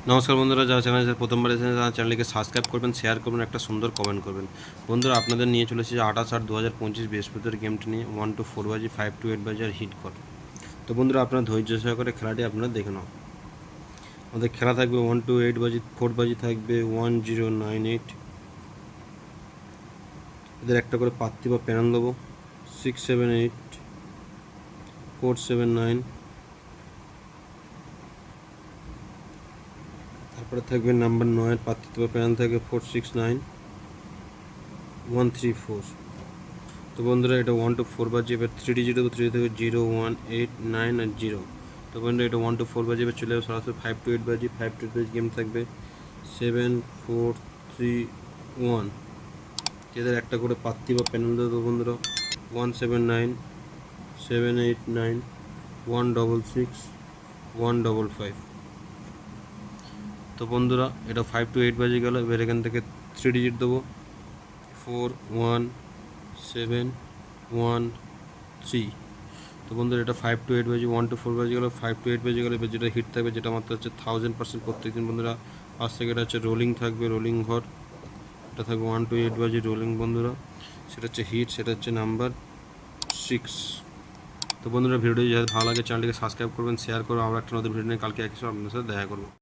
নমস্কার বন্ধুরা, যারা চ্যানেল প্রথমবার এসেছেন তারা চ্যানেলকে সাবস্ক্রাইব করবেন, শেয়ার করবেন, একটা সুন্দর কমেন্ট করবেন। বন্ধুরা, আপনাদের নিয়ে চলেছে 28/8/2025 বৃহস্পতিবার গেমটি নিয়ে 1 to 4 বাজি 5 to 8 বাজি আর হিট কর। তো বন্ধুরা, আপনারা ধৈর্য সহকারে খেলাটি আপনারা দেখে নাও। আমাদের খেলা থাকবে 1 to 8 বাজি, 4 বাজি থাকবে 1098। এদের একটা করে পাত্তি বা প্যানেল দেবো 678 479। তারপরে থাকবে নাম্বার 9 পাত্তি বা প্যানেল থাকবে 469 134। তো বন্ধুরা, এটা 1 to 4 বাজে, এবার 3 ডিজিট দেবো। 3 থেকে 0 1 8 9 আর 0। তো বন্ধুরা, এটা 1 to 4 বাজে, এবার চলে যাবে সরাসরি 5 to 8 বাজে। 5 to 8 বাজে গেম থাকবে 7 4 3 1। এদের একটা করে পাত্তি বা প্যানেল দেবো বন্ধুরা 179 789 166 155। তো বন্ধুরা, এটা 5 to 8 বাজে গেল। এবার এখান থেকে 3 ডিজিট দেবো 4 1 7 1 3। তো বন্ধুরা, এটা 5 to 8 বাজে 1 to 4 বাজে গেলো। 5 to 8 বাজে গেলে এবার যেটা হিট থাকবে, যেটা মাত্র হচ্ছে 1000% প্রত্যেকদিন বন্ধুরা। পাঁচ থেকে এটা হচ্ছে রোলিং থাকবে, রোলিং ঘর। এটা থাকবে 1 to 8 বাজে রোলিং বন্ধুরা। সেটা হচ্ছে হিট, সেটা হচ্ছে নাম্বার 6। তো বন্ধুরা, ভিডিওটি যদি ভালো লাগে চ্যানেলটিকে সাবস্ক্রাইব করবেন, শেয়ার করবেন। আমরা একটা নতুন ভিডিও নিয়ে কালকে একই সময় আপনাদের সাথে দেখা করবো।